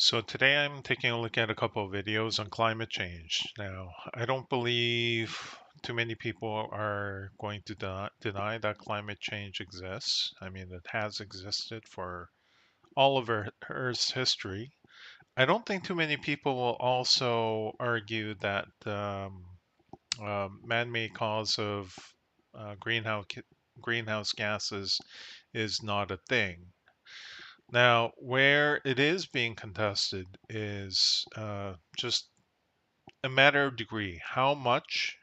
So today I'm taking a look at a couple of videos on climate change. Now, I don't believe too many people are going to deny that climate change exists. I mean, it has existed for all of Earth's history. I don't think too many people will also argue that man-made cause of greenhouse gases is not a thing. Now, where it is being contested is just a matter of degree. How much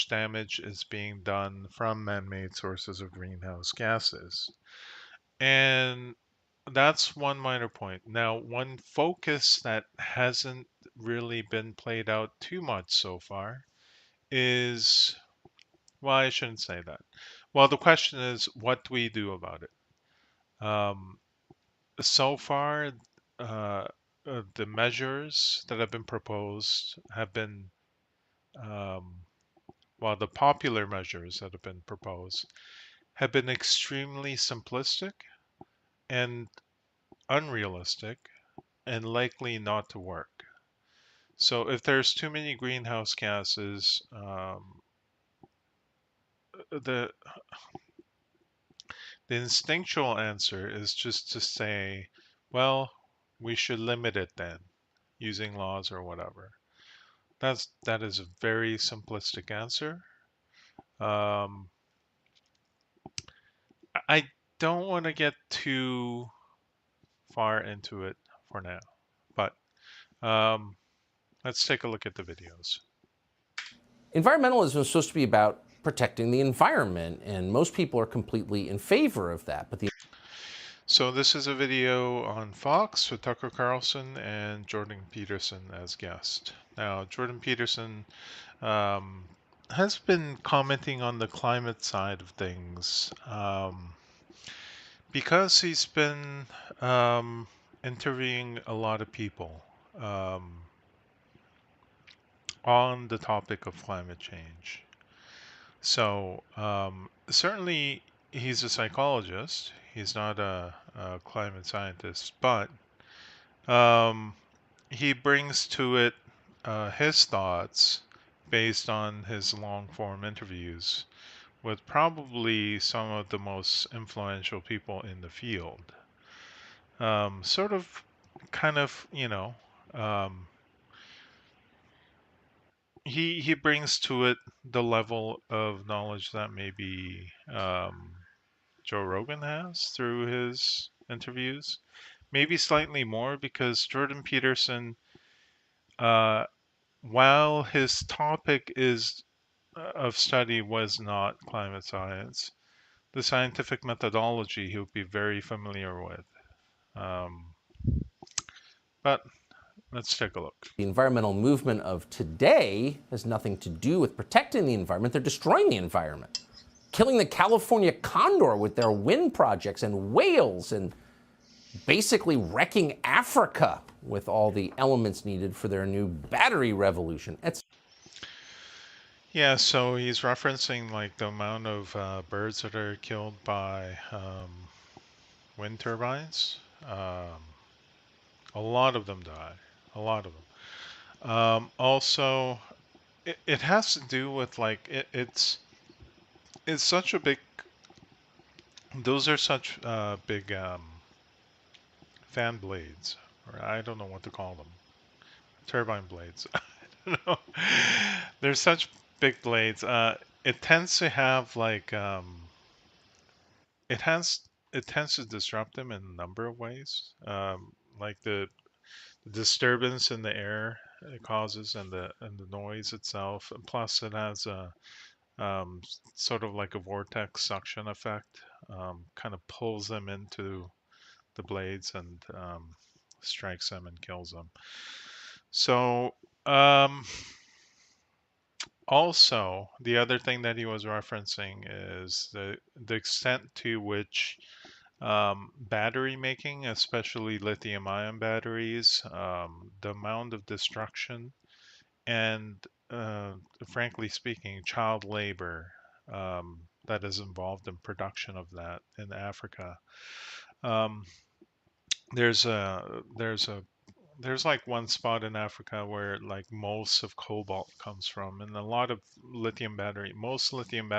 damage is being done from man made sources of greenhouse gases? And that's one minor point. Now, one focus that hasn't really been played out too much so far is, well, I shouldn't say that. Well, the question is, what do we do about it? Um, So far, uh, the measures that have been proposed have been, um, well, the popular measures that have been proposed have been extremely simplistic and unrealistic and likely not to work. So if there's too many greenhouse gases, the the instinctual answer is just to say, well, we should limit it then using laws or whatever. That is a very simplistic answer. Um, I don't want to get too far into it for now, but um, let's take a look at the videos. Environmentalism is supposed to be about protecting the environment, and most people are completely in favor of that. But the So this is a video on Fox with Tucker Carlson and Jordan Peterson as guest. Now, Jordan Peterson um, has been commenting on the climate side of things. Because he's been interviewing a lot of people um, on the topic of climate change. So, certainly he's a psychologist, he's not a climate scientist, but um, he brings to it his thoughts based on his long form interviews with probably some of the most influential people in the field. Sort of, kind of, um, he brings to it the level of knowledge that maybe Joe Rogan has through his interviews, maybe slightly more because Jordan Peterson, uh, while his topic is of study was not climate science, the scientific methodology he would be very familiar with. Um, but let's take a look. environmental movement of today has nothing to do with protecting the environment. They're destroying the environment, killing the California condor with their wind projects and whales, and basically wrecking Africa with all the elements needed for their new battery revolution. Yeah, so he's referencing like the amount of birds that are killed by wind turbines. A lot of them die. A lot of them. Also, it has to do with like it's such a big. Those are such big fan blades, or I don't know what to call them. Turbine blades. I don't know. They're such big blades. It tends to have like it has it tends to disrupt them in a number of ways. Like the disturbance in the air it causes and the noise itself. And plus, it has a sort of like a vortex suction effect. Kind of pulls them into the blades and strikes them and kills them. So um, also, the other thing that he was referencing is the extent to which battery making, especially lithium ion batteries, the amount of destruction and, frankly speaking, child labor that is involved in production of that in Africa. Um, There's there's like one spot in Africa where like most of cobalt comes from, and a lot of most lithium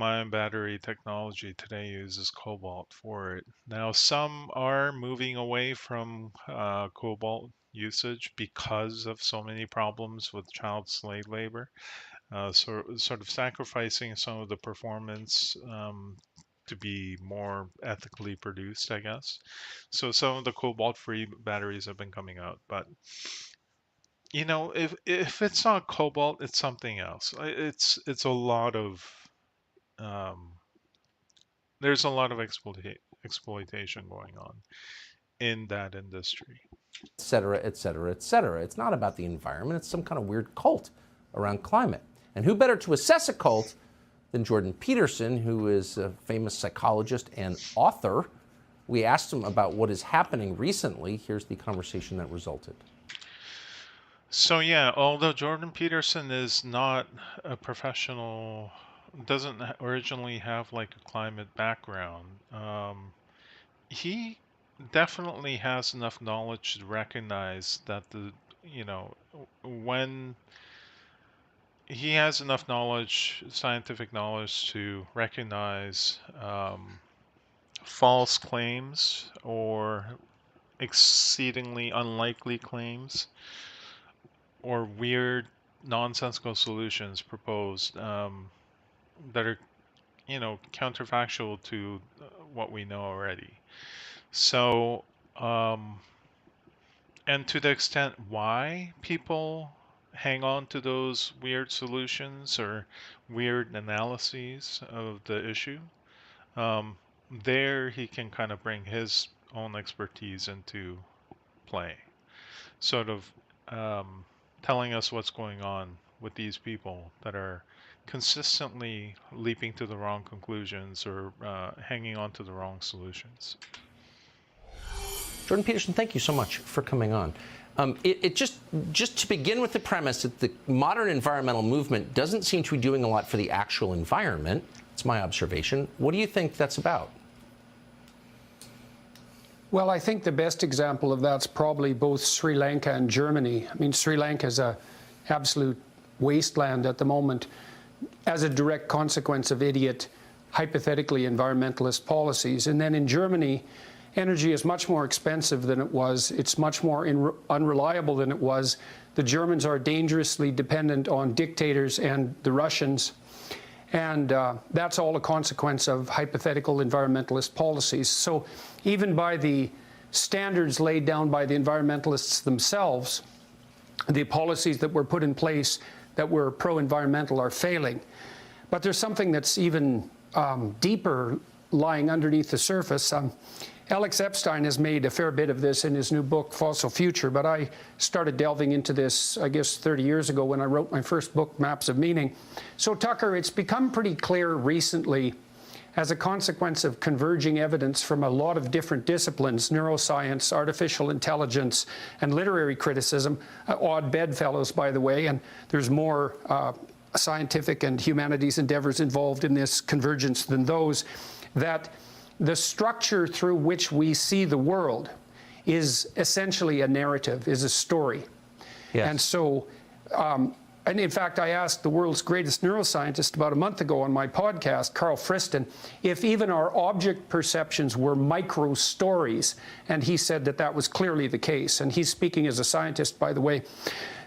ion battery technology today uses cobalt for it. Now, some are moving away from cobalt usage because of so many problems with child slave labor. Sort of sacrificing some of the performance to be more ethically produced, I guess. So some of the cobalt-free batteries have been coming out, but if it's not cobalt, it's something else. It's a lot of um, there's a lot of exploitation going on in that industry. et cetera, et cetera, et cetera. It's not about the environment. It's some kind of weird cult around climate. And who better to assess a cult than Jordan Peterson, who is a famous psychologist and author? We asked him about what is happening recently. Here's the conversation that resulted. So yeah, although Jordan Peterson is not a professional, doesn't originally have like a climate background, he definitely has enough knowledge to recognize that when he has enough knowledge, scientific knowledge, to recognize false claims or exceedingly unlikely claims or weird nonsensical solutions proposed that are counterfactual to what we know already. So and to the extent why people hang on to those weird solutions or weird analyses of the issue, um, there he can kind of bring his own expertise into play, sort of telling us what's going on with these people that are consistently leaping to the wrong conclusions or hanging on to the wrong solutions. Jordan Peterson, thank you so much for coming on. Just to begin with the premise that the modern environmental movement doesn't seem to be doing a lot for the actual environment. It's my observation. What do you think that's about? Well, I think the best example of that's probably both Sri Lanka and Germany. I mean, Sri Lanka is an absolute wasteland at the moment as a direct consequence of idiot, hypothetically environmentalist policies. And then in Germany, energy is much more expensive than it was. It's much more unreliable than it was. The Germans are dangerously dependent on dictators and the Russians. And that's all a consequence of hypothetical environmentalist policies. So even by the standards laid down by the environmentalists themselves, the policies that were put in place that were pro-environmental are failing. But there's something that's even deeper lying underneath the surface. Alex Epstein has made a fair bit of this in his new book, Fossil Future, but I started delving into this, I guess, 30 years ago when I wrote my first book, Maps of Meaning. So, Tucker, it's become pretty clear recently, as a consequence of converging evidence from a lot of different disciplines, neuroscience, artificial intelligence, and literary criticism, odd bedfellows, by the way, and there's more scientific and humanities endeavors involved in this convergence than those, that the structure through which we see the world is essentially a narrative, is a story. Yes. And so, and in fact, I asked the world's greatest neuroscientist about a month ago on my podcast, Carl Friston, if even our object perceptions were micro stories. And he said that that was clearly the case. And he's speaking as a scientist, by the way.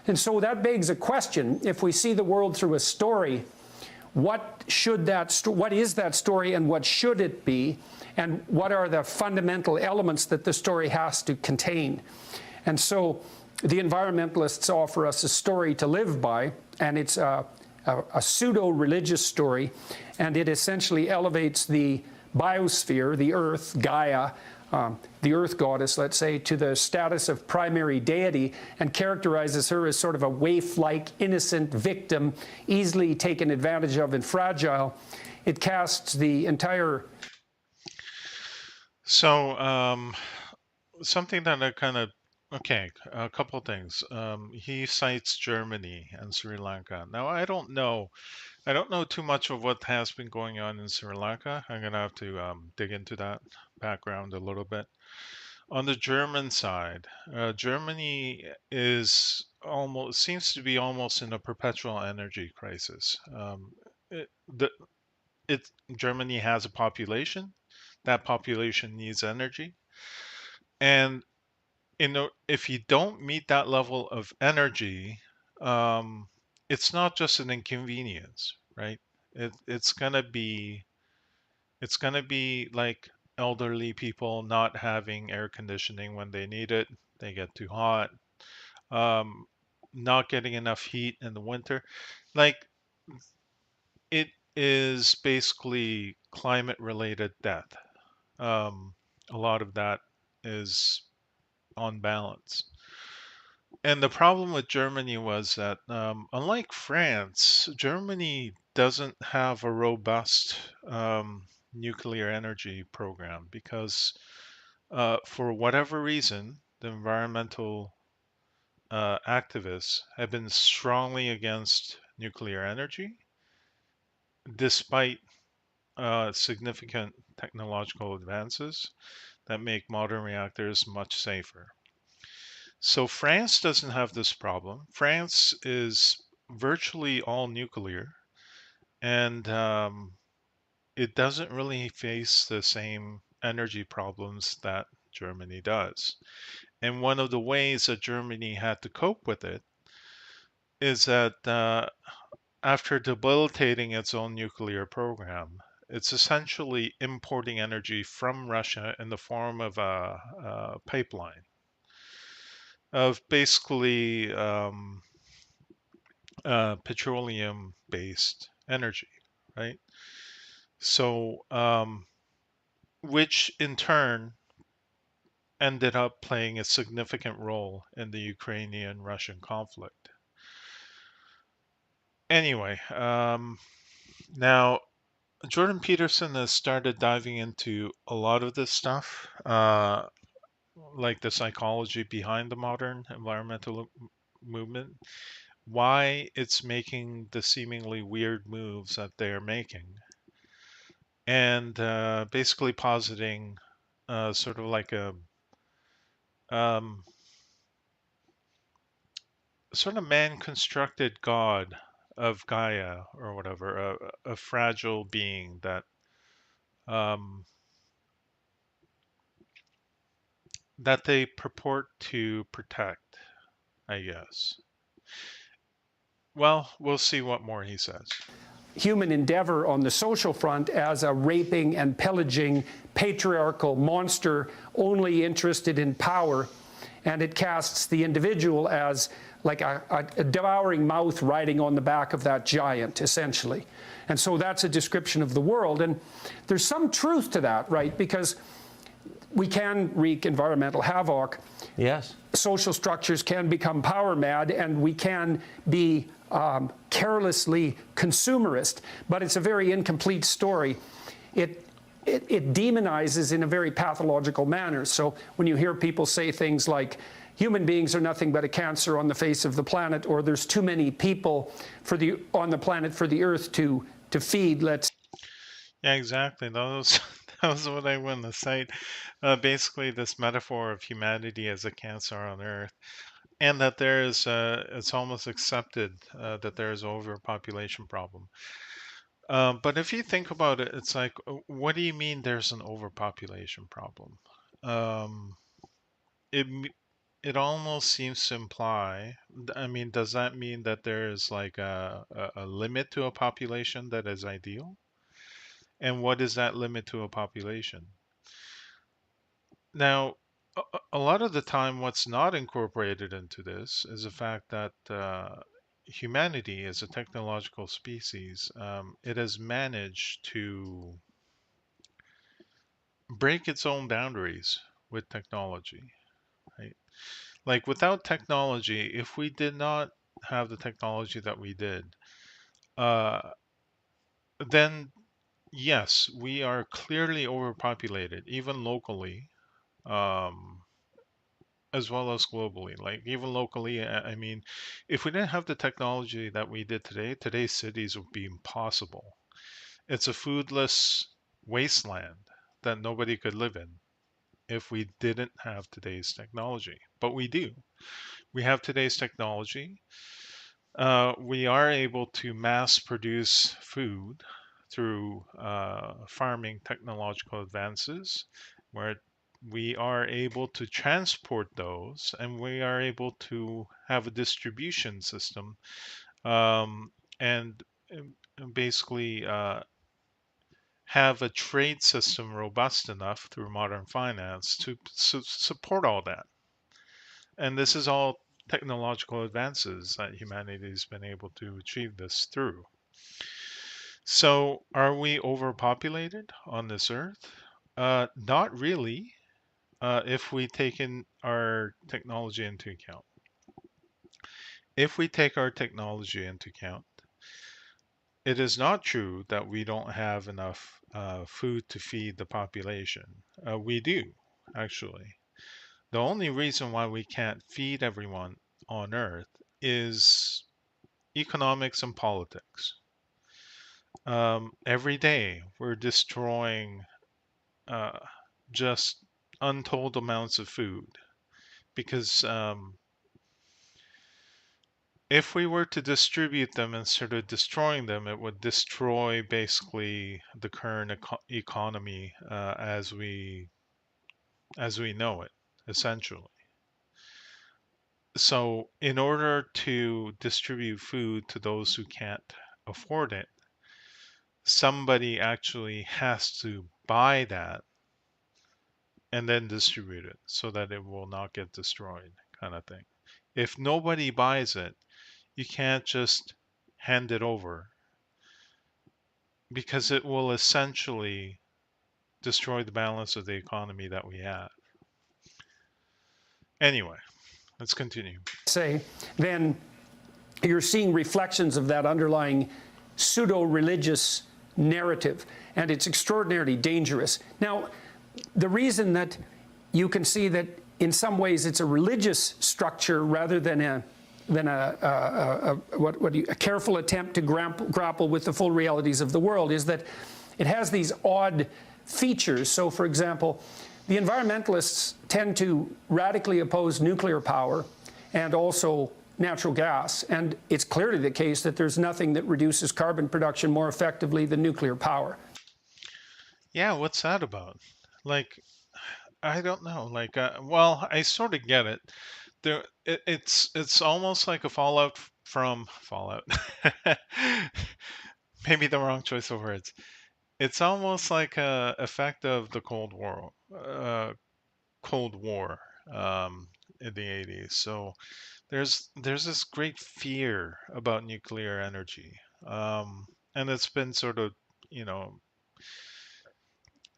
And so that begs a question. If we see the world through a story, what is that story and what should it be? And what are the fundamental elements that the story has to contain? And so the environmentalists offer us a story to live by, and it's a pseudo-religious story, and it essentially elevates the biosphere, the earth, Gaia, the earth goddess, let's say, to the status of primary deity, and characterizes her as sort of a waif-like, innocent victim, easily taken advantage of and fragile. It casts the entire... So something that I kind of Okay, a couple things. He cites Germany and Sri Lanka. Now, I don't know. I don't know too much of what has been going on in Sri Lanka. I'm gonna have to dig into that background a little bit. On the German side, Germany is almost seems to be almost in a perpetual energy crisis. It, the, it Germany has a population. That population needs energy, and if you don't meet that level of energy, um, it's not just an inconvenience, right? It's gonna be like elderly people not having air conditioning when they need it. They get too hot. Um, not getting enough heat in the winter. Like it is basically climate related death. Um, a lot of that is on balance. And the problem with Germany was that, unlike France, Germany doesn't have a robust nuclear energy program because, for whatever reason, the environmental activists have been strongly against nuclear energy, despite significant technological advances that make modern reactors much safer. So France doesn't have this problem. France is virtually all nuclear, and it doesn't really face the same energy problems that Germany does. And one of the ways that Germany had to cope with it is that after debilitating its own nuclear program, it's essentially importing energy from Russia in the form of a pipeline of basically petroleum based energy, right? So, which in turn ended up playing a significant role in the Ukrainian Russian conflict. Anyway, now Jordan Peterson has started diving into a lot of this stuff, like the psychology behind the modern environmental movement, why it's making the seemingly weird moves that they're making, and basically positing sort of like a um, sort of man-constructed god of Gaia or whatever, a fragile being um, that they purport to protect, I guess. Well, we'll see what more he says. Human endeavor on the social front as a raping and pillaging patriarchal monster only interested in power, and it casts the individual as like a devouring mouth riding on the back of that giant, essentially. And so that's a description of the world, and there's some truth to that, right? Because we can wreak environmental havoc. Yes. Social structures can become power mad, and we can be carelessly consumerist, but it's a very incomplete story. It demonizes in a very pathological manner. So when you hear people say things like, human beings are nothing but a cancer on the face of the planet, or there's too many people on the planet for the earth to feed, let's Yeah, exactly. That was what I want to cite. Basically, this metaphor of humanity as a cancer on Earth, and that it's almost accepted that there is overpopulation problem. But if you think about it, it's like, what do you mean there's an overpopulation problem? Um, it m- it almost seems to imply. I mean, does that mean that there is like a limit to a population that is ideal? And what is that limit to a population? Now, a lot of the time, what's not incorporated into this is the fact that humanity, as a technological species, it has managed to break its own boundaries with technology, right? Like without technology, if we did not have the technology that we did, uh, then yes, we are clearly overpopulated, even locally. Um, as well as globally. Like even locally, I mean, if we didn't have the technology that we did today, today's cities would be impossible. It's a foodless wasteland that nobody could live in if we didn't have today's technology. But we do. We have today's technology. We are able to mass produce food through farming technological advances, where we are able to transport those and we are able to have a distribution system, and basically have a trade system robust enough through modern finance to support all that. And this is all technological advances that humanity has been able to achieve this through. So, are we overpopulated on this earth? Not really, if we take in our technology into account. If we take our technology into account, it is not true that we don't have enough food to feed the population. We do, actually. The only reason why we can't feed everyone on Earth is economics and politics. Every day we're destroying uh, just untold amounts of food because if we were to distribute them instead of destroying them, it would destroy basically the current economy as we know it, essentially. So, in order to distribute food to those who can't afford it, somebody actually has to buy that and then distribute it so that it will not get destroyed, kind of thing. If nobody buys it, you can't just hand it over because it will essentially destroy the balance of the economy that we have. Anyway, let's continue. Say, then you're seeing reflections of that underlying pseudo-religious narrative, and it's extraordinarily dangerous. Now, the reason that you can see that in some ways it's a religious structure rather than a careful attempt to grapple with the full realities of the world is that it has these odd features. So, for example, the environmentalists tend to radically oppose nuclear power and also natural gas. And it's clearly the case that there's nothing that reduces carbon production more effectively than nuclear power. Yeah, what's that about? Like, I don't know. Like, well, I sort of get it. It's almost like a fallout from Fallout. Maybe the wrong choice of words. It's almost like a effect of the Cold War in the 80s. So there's this great fear about nuclear energy, and it's been sort of, you know,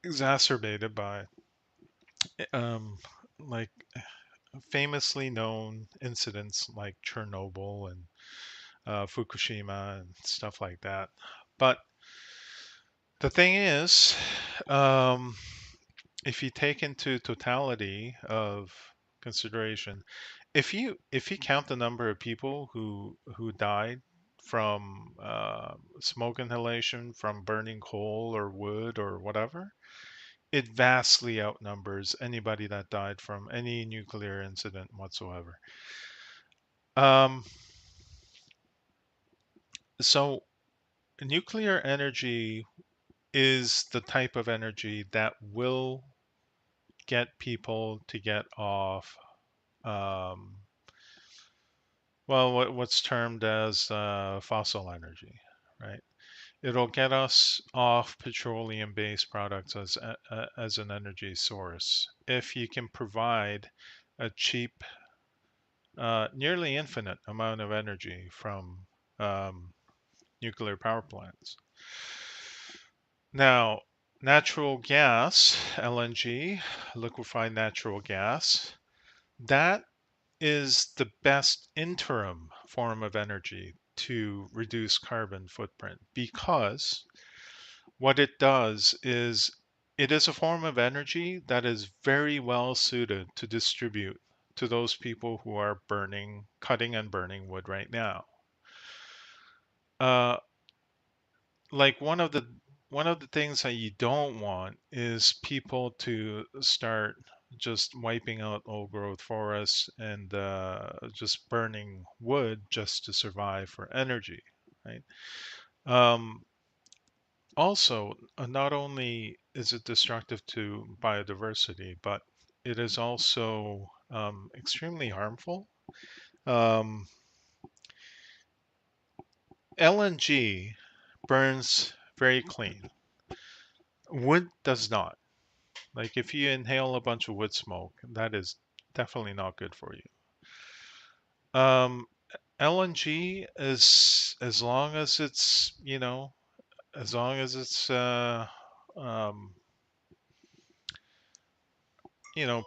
exacerbated by um, like famously known incidents like Chernobyl and Fukushima and stuff like that. But the thing is, um, if you take into totality of consideration, if you count the number of people who died from smoke inhalation from burning coal or wood or whatever, it vastly outnumbers anybody that died from any nuclear incident whatsoever. Um, so nuclear energy is the type of energy that will get people to get off, um, well, what's termed as fossil energy, right? It'll get us off petroleum-based products as an energy source if you can provide a cheap, nearly infinite amount of energy from um, nuclear power plants. Now, natural gas, LNG, liquefied natural gas, that is the best interim form of energy to reduce carbon footprint because what it does is it is a form of energy that is very well suited to distribute to those people who are cutting and burning wood right now. Uh, like one of the things that you don't want is people to start just wiping out old growth forests and just burning wood just to survive for energy, right? Um, Also, not only is it destructive to biodiversity, but it is also extremely harmful. Um, LNG burns very clean. Wood does not. Like if you inhale a bunch of wood smoke, that is definitely not good for you. LNG is as long as it's, as long as it's um,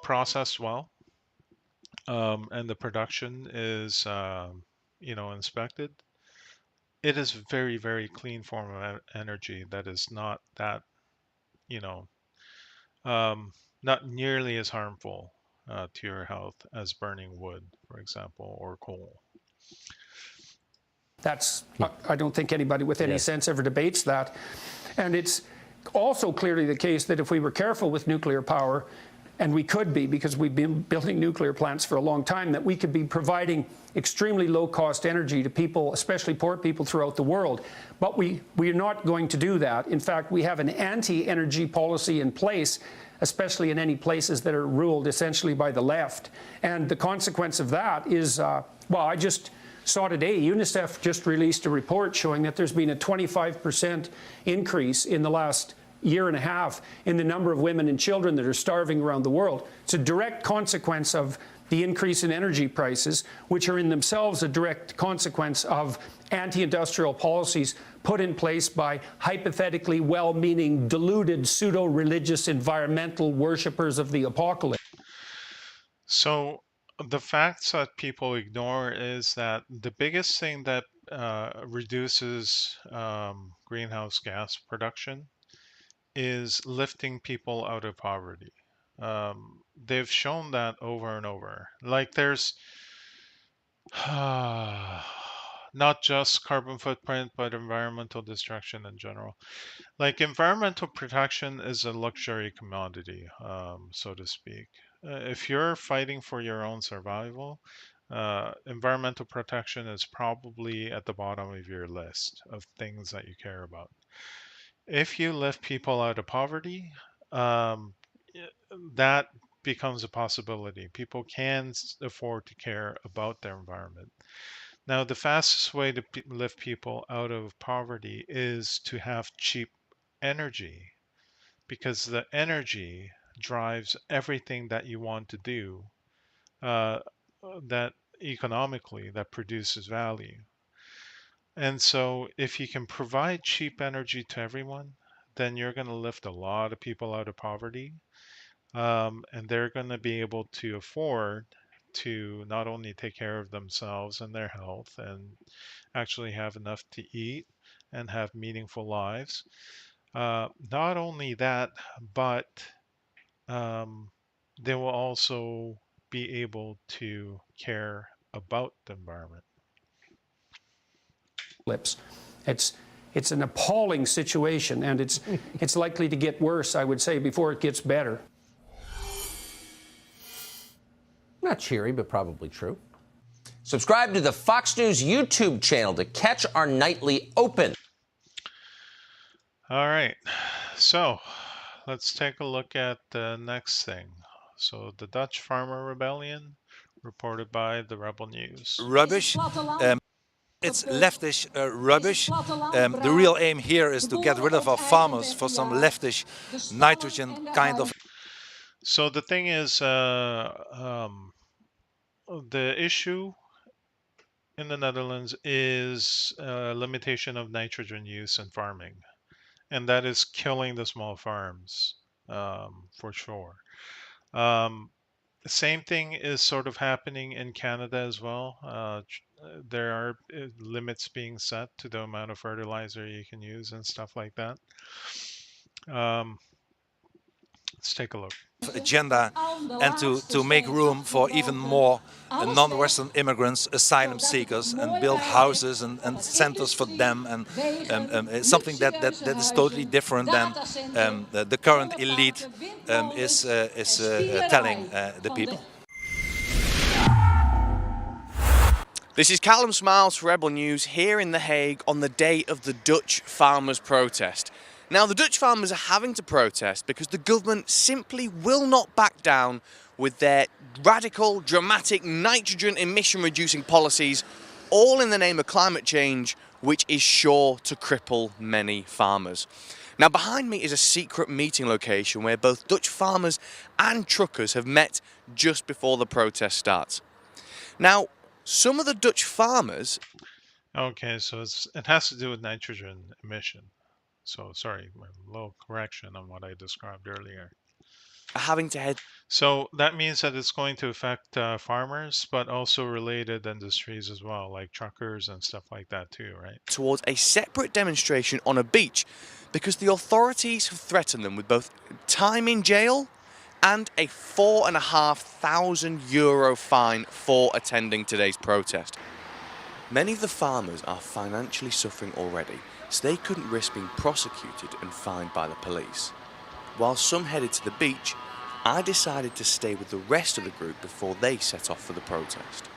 processed well, and the production is inspected, it is very, very clean form of energy that is not that, you know, um, not nearly as harmful to your health as burning wood, for example, or coal. That's, I don't think anybody with any Yes. sense ever debates that. And it's also clearly the case that if we were careful with nuclear power, and we could be because we've been building nuclear plants for a long time, that we could be providing extremely low-cost energy to people, especially poor people throughout the world. But we are not going to do that. In fact, we have an anti-energy policy in place, especially in any places that are ruled essentially by the left. And the consequence of that is, well, I just saw today, UNICEF just released a report showing that there's been a 25% increase in the last year and a half in the number of women and children that are starving around the world. It's a direct consequence of the increase in energy prices, which are in themselves a direct consequence of anti-industrial policies put in place by hypothetically well-meaning, deluded, pseudo-religious environmental worshippers of the apocalypse. So the facts that people ignore is that the biggest thing that reduces greenhouse gas production is lifting people out of poverty. They've shown that over and over. Like there's not just carbon footprint, but environmental destruction in general. Like environmental protection is a luxury commodity, so to speak. If you're fighting for your own survival, environmental protection is probably at the bottom of your list of things that you care about. If you lift people out of poverty, um, that becomes a possibility. People can afford to care about their environment. Now, the fastest way to lift people out of poverty is to have cheap energy, because the energy drives everything that you want to do, uh, that economically that produces value. And so if you can provide cheap energy to everyone, then you're going to lift a lot of people out of poverty, and they're going to be able to afford to not only take care of themselves and their health and actually have enough to eat and have meaningful lives. Not only that, but um, they will also be able to care about the environment. It's an appalling situation, and it's likely to get worse, I would say, before it gets better. Not cheery, but probably true. Subscribe to the Fox News YouTube channel to catch our nightly open. All right, so let's take a look at the next thing. So the Dutch farmer rebellion reported by the Rebel News. Rubbish. It's leftish rubbish. The real aim here is to get rid of our farmers for some leftish nitrogen kind of. So the thing is, the issue in the Netherlands is limitation of nitrogen use in farming, and that is killing the small farms, for sure. Same thing is sort of happening in Canada as well. There are limits being set to the amount of fertilizer you can use and stuff like that. Let's take a look. agenda and to make room for even more non-Western immigrants, asylum seekers, and build houses and centers for them, and something that is totally different than the current elite is telling the people. This is Callum Smiles for Rebel News here in The Hague on the day of the Dutch farmers' protest. Now, the Dutch farmers are having to protest because the government simply will not back down with their radical, dramatic nitrogen emission reducing policies, all in the name of climate change, which is sure to cripple many farmers. Now, behind me is a secret meeting location where both Dutch farmers and truckers have met just before the protest starts. Now, some of the Dutch farmers Okay, so it has to do with nitrogen emission. So sorry, a little correction on what I described earlier. are having to head So that means that it's going to affect farmers, but also related industries as well, like truckers and stuff like that too, right? towards a separate demonstration on a beach because the authorities have threatened them with both time in jail and a €4,500 fine for attending today's protest. Many of the farmers are financially suffering already, so they couldn't risk being prosecuted and fined by the police. While some headed to the beach, I decided to stay with the rest of the group before they set off for the protest.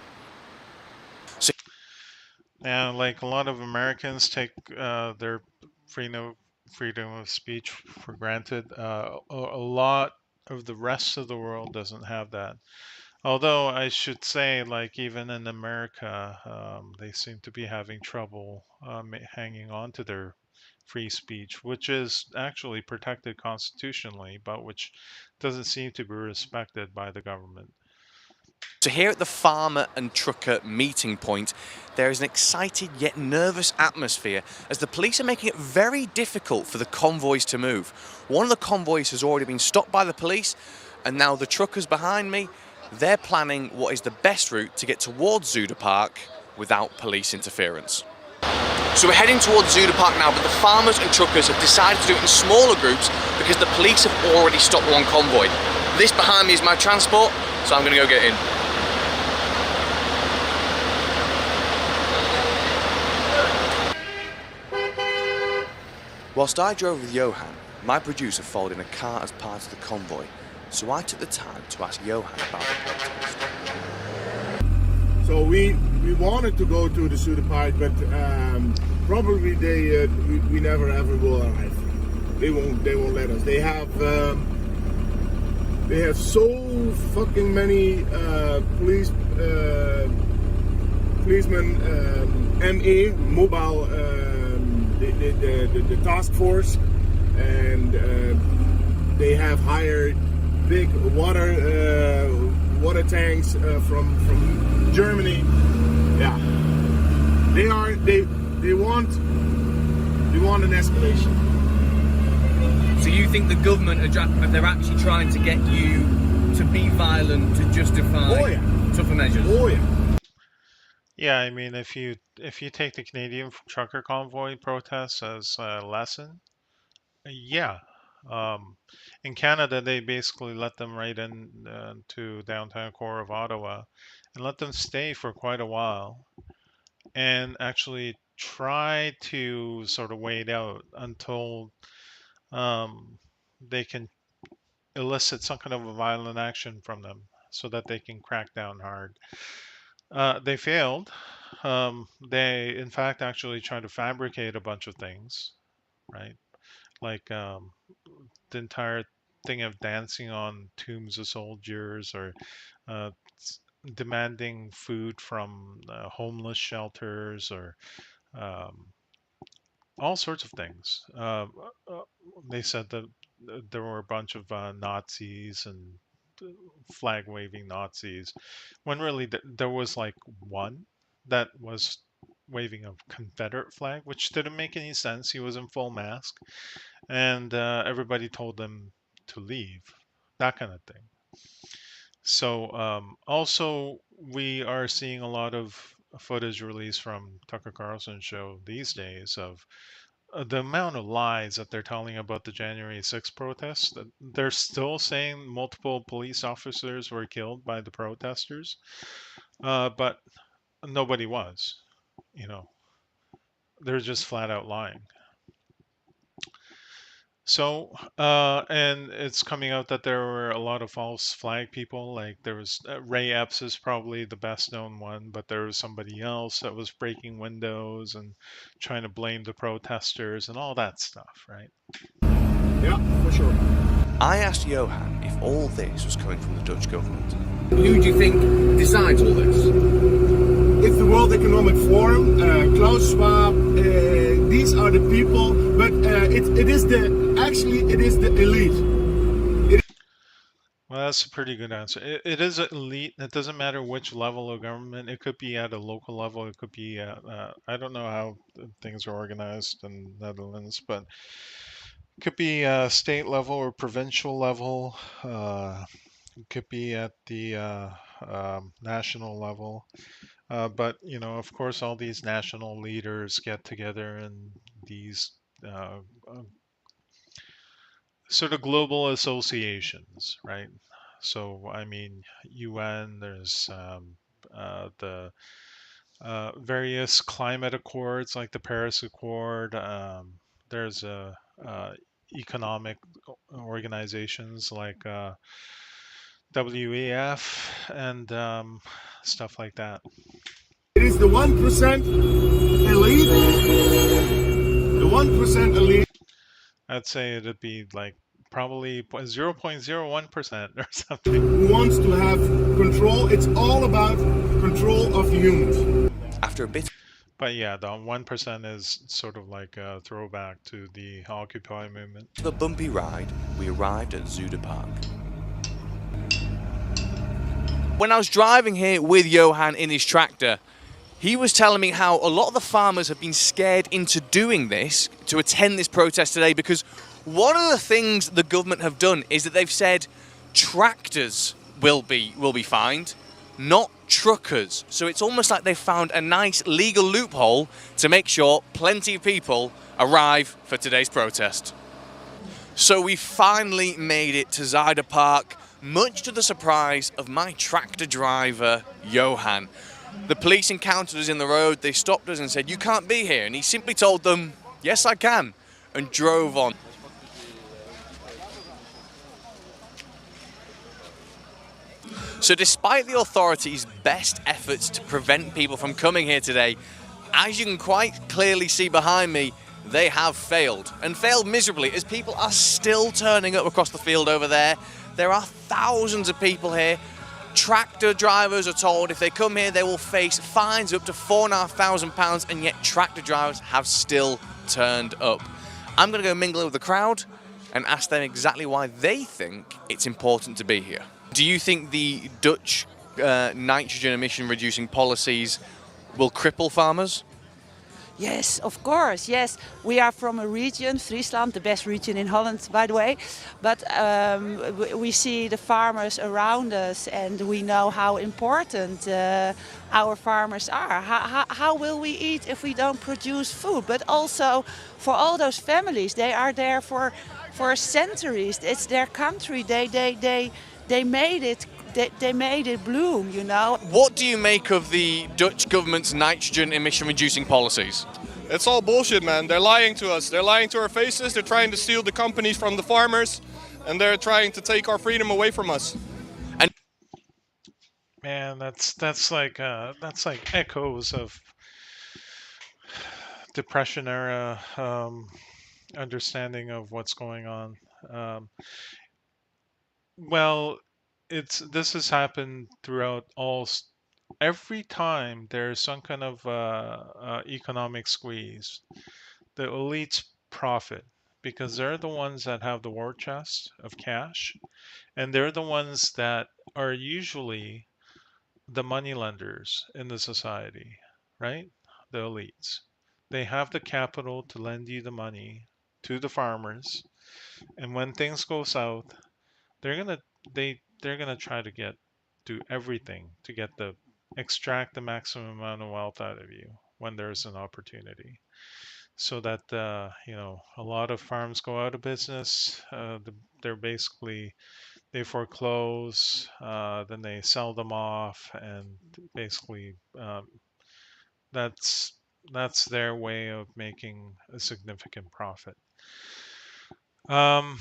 And like a lot of Americans take their freedom of speech for granted, a lot of the rest of the world doesn't have that. Although I should say, like even in America, they seem to be having trouble hanging on to their free speech, which is actually protected constitutionally, but which doesn't seem to be respected by the government. So here at the farmer and trucker meeting point, there is an excited yet nervous atmosphere as the police are making it very difficult for the convoys to move. One of the convoys has already been stopped by the police, and now the truckers behind me, they're planning what is the best route to get towards Zuider Park without police interference. So we're heading towards Zuider Park now, but the farmers and truckers have decided to do it in smaller groups because the police have already stopped one convoy. This behind me is my transport, so I'm going to go get in. Whilst I drove with Johan, my producer followed in a car as part of the convoy, so I took the time to ask Johan about the protest. So we wanted to go to the Zuider Park, but probably we never ever will arrive. They won't let us. They have so fucking many policemen, ME mobile. The task force, and they have hired big water tanks from Germany. Yeah, they want an escalation. So you think the government they're actually trying to get you to be violent to justify tougher measures? Oh yeah. Yeah, I mean, if you take the Canadian trucker convoy protests as a lesson, yeah. In Canada, they basically let them right in to downtown core of Ottawa and let them stay for quite a while and actually try to sort of wait out until they can elicit some kind of a violent action from them so that they can crack down hard. They failed. They, in fact, actually tried to fabricate a bunch of things, right? Like the entire thing of dancing on tombs of soldiers or uh, demanding food from homeless shelters or um, all sorts of things. Uh, they said that there were a bunch of Nazis and flag waving Nazis, when really there was like one that was waving a Confederate flag, which didn't make any sense. He was in full mask, and everybody told him to leave, that kind of thing. So, also, we are seeing a lot of footage released from Tucker Carlson's show these days of the amount of lies that they're telling about the January 6th protests, they're still saying multiple police officers were killed by the protesters, but nobody was. You know, they're just flat out lying. So, and it's coming out that there were a lot of false flag people. Like there was Ray Epps is probably the best known one, but there was somebody else that was breaking windows and trying to blame the protesters and all that stuff, right? Yeah, for sure. I asked Johan if all this was coming from the Dutch government. Who do you think decides all this? It's the World Economic Forum, Klaus Schwab, these are the people, but it is the elite. Well, that's a pretty good answer. It is elite. It doesn't matter which level of government. It could be at a local level. It could be at, I don't know how things are organized in the Netherlands, but it could be state level or provincial level. It could be at the national level. But, you know, of course, all these national leaders get together in these sort of global associations, right? So, I mean, UN, there's the various climate accords like the Paris Accord. There's economic organizations like WEF and stuff like that. It is the 1% elite. The 1% elite. I'd say it'd be like probably 0.01% or something. Who wants to have control. It's all about control of the humans. After a bit But yeah, the 1% is sort of like a throwback to the Occupy movement. of a bumpy ride, we arrived at Zuider Park. When I was driving here with Johan in his tractor, he was telling me how a lot of the farmers have been scared into doing this, to attend this protest today, because one of the things the government have done is that they've said tractors will be fined, not truckers. So it's almost like they've found a nice legal loophole to make sure plenty of people arrive for today's protest. So we finally made it to Zuider Park, much to the surprise of my tractor driver, Johan. The police encountered us in the road. They stopped us and said, "You can't be here." And he simply told them, "Yes, I can," and drove on. So despite the authorities' best efforts to prevent people from coming here today, as you can quite clearly see behind me, they have failed, and failed miserably, as people are still turning up across the field over there. There are thousands of people here. Tractor drivers are told if they come here they will face fines of up to £4,500, and yet tractor drivers have still turned up. I'm going to go mingle with the crowd and ask them exactly why they think it's important to be here. Do you think the Dutch nitrogen emission reducing policies will cripple farmers? Yes, of course, yes. We are from a region, Friesland, the best region in Holland, by the way. But we see the farmers around us and we know how important our farmers are. How will we eat if we don't produce food? But also for all those families, they are there for centuries. It's their country. They made it. They made it bloom, you know. What do you make of the Dutch government's nitrogen emission reducing policies? It's all bullshit, man. They're lying to us. They're lying to our faces. They're trying to steal the companies from the farmers, and they're trying to take our freedom away from us. And Man, that's like echoes of Depression era understanding of what's going on. Well, this has happened throughout every time there's some kind of economic squeeze. The elites profit because they're the ones that have the war chest of cash, and they're the ones that are usually the money lenders in the society, right? The elites. They have the capital to lend you the money to the farmers, and when things go south, they're gonna they're gonna try to do everything to extract the maximum amount of wealth out of you when there's an opportunity. so that a lot of farms go out of business. They're basically they foreclose, then they sell them off, and basically that's that's their way of making a significant profit. Um,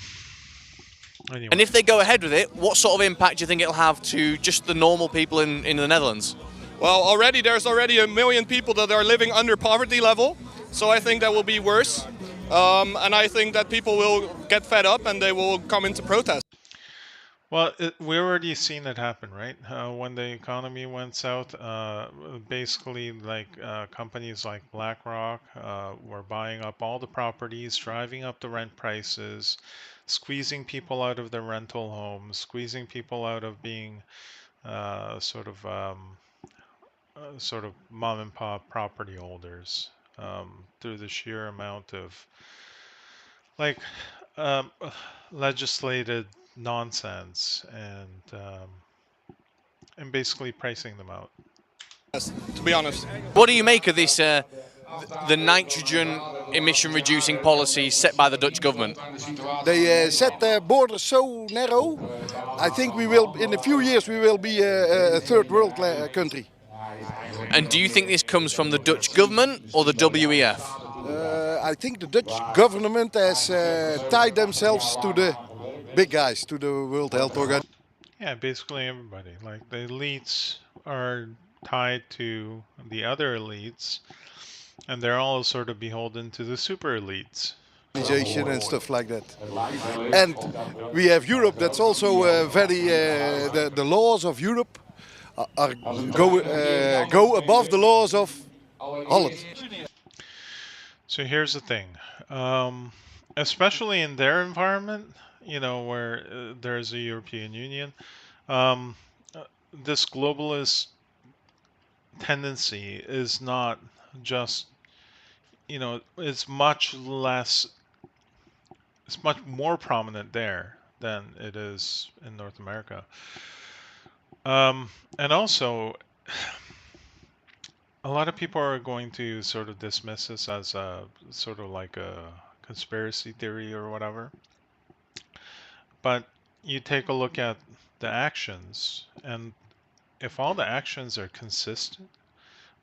And anyway, if they go ahead with it, what sort of impact do you think it'll have to just the normal people in the Netherlands? Well, there's already 1 million people that are living under poverty level, so I think that will be worse. And I think that people will get fed up and they will come into protest. well, we already seen it happen, right? When the economy went south, basically, like companies like BlackRock were buying up all the properties, driving up the rent prices, squeezing people out of their rental homes, squeezing people out of being sort of mom and pop property holders through the sheer amount of like um, legislated nonsense and basically pricing them out. To be honest. What do you make of this, the nitrogen emission reducing policy set by the Dutch government? They set their borders so narrow. I think we will, in a few years, we will be a third world country. And do you think this comes from the Dutch government or the WEF? I think the Dutch government has tied themselves to the big guys, to the World Health Organization. Yeah, basically everybody. Like the elites are tied to the other elites, and they're all sort of beholden to the super elites. And stuff like that. And we have Europe that's also very, the laws of Europe go above the laws of Holland. So here's the thing, especially in their environment, where there's a European Union, this globalist tendency is not just, it's much more prominent there than it is in North America. And also, a lot of people are going to sort of dismiss this as a sort of like a conspiracy theory or whatever. But you take a look at the actions, and if all the actions are consistent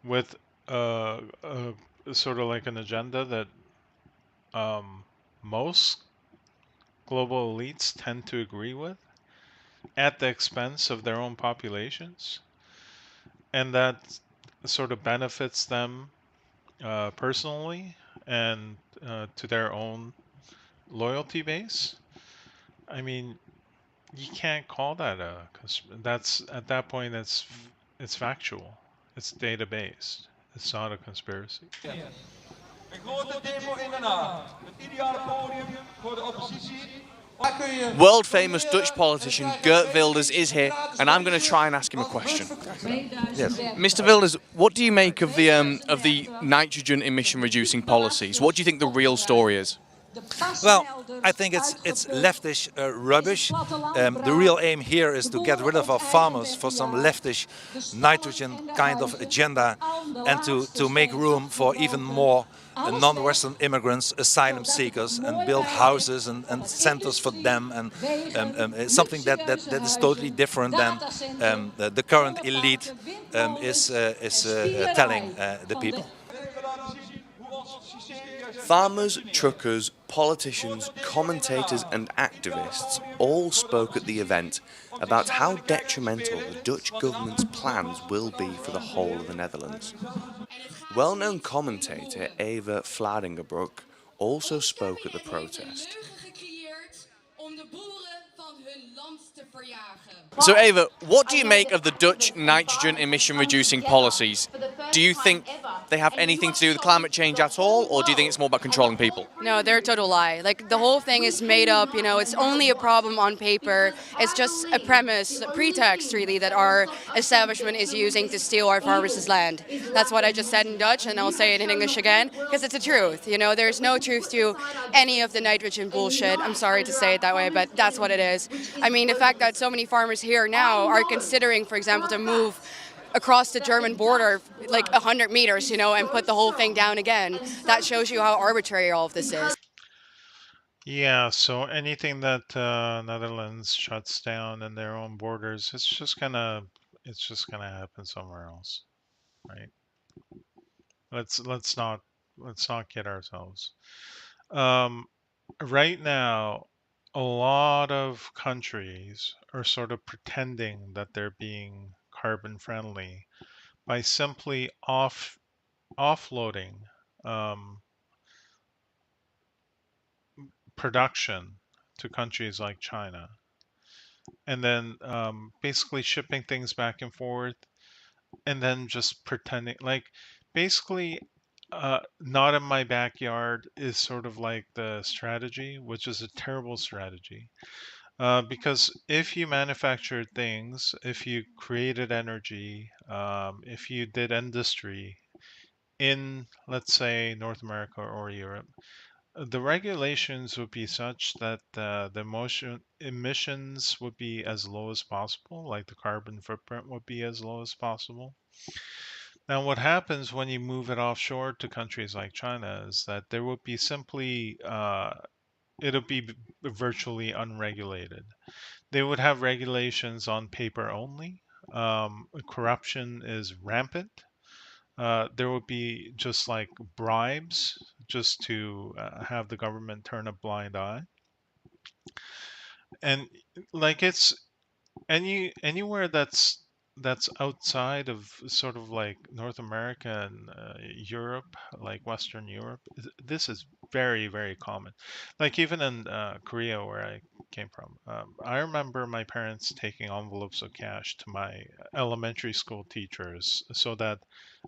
with a sort of like an agenda that most global elites tend to agree with at the expense of their own populations, and that sort of benefits them personally and to their own loyalty base. I mean, you can't call that that's at that point it's factual, it's data based, it's not a conspiracy. World famous Dutch politician Geert Wilders is here, and I'm going to try and ask him a question. Yes. Mr. Wilders, what do you make of the nitrogen emission reducing policies? What do you think the real story is? Well, I think it's leftish rubbish. The real aim here is to get rid of our farmers for some leftish nitrogen kind of agenda, and to make room for even more non-Western immigrants, asylum seekers, and build houses and centers for them, and something that is totally different than the current elite is telling the people. Farmers, truckers, politicians, commentators and activists all spoke at the event about how detrimental the Dutch government's plans will be for the whole of the Netherlands. Well-known commentator Eva Vladingerbroek also spoke at the protest. So Eva, what do you make of the Dutch nitrogen emission reducing policies? Do you think they have anything to do with climate change at all, or do you think it's more about controlling people? No, they're a total lie. Like, the whole thing is made up, it's only a problem on paper. It's just a premise, a pretext really, that our establishment is using to steal our farmers' land. That's what I just said in Dutch, and I'll say it in English again, because it's the truth. There's no truth to any of the nitrogen bullshit. I'm sorry to say it that way, but that's what it is. I mean, the fact that so many farmers here now are considering, for example, to move across the German border like 100 meters, and put the whole thing down again. That shows you how arbitrary all of this is. Yeah, so anything that Netherlands shuts down in their own borders, it's just gonna happen somewhere else, right? Let's not kid ourselves. Um, right now, a lot of countries are sort of pretending that they're being carbon friendly by simply offloading um, production to countries like China, and then basically shipping things back and forth, and then just pretending like basically not in my backyard is sort of like the strategy, which is a terrible strategy. Because if you manufactured things, if you created energy, if you did industry in, let's say, North America or Europe, the regulations would be such that the motion emissions would be as low as possible, like the carbon footprint would be as low as possible. Now, what happens when you move it offshore to countries like China is that there would be simply, it'll be virtually unregulated. They would have regulations on paper only. Corruption is rampant. There would be just like bribes just to have the government turn a blind eye. And like it's anywhere that's outside of sort of like North America and Europe, like Western Europe, this is very, very common. Like even in Korea, where I came from, I remember my parents taking envelopes of cash to my elementary school teachers so that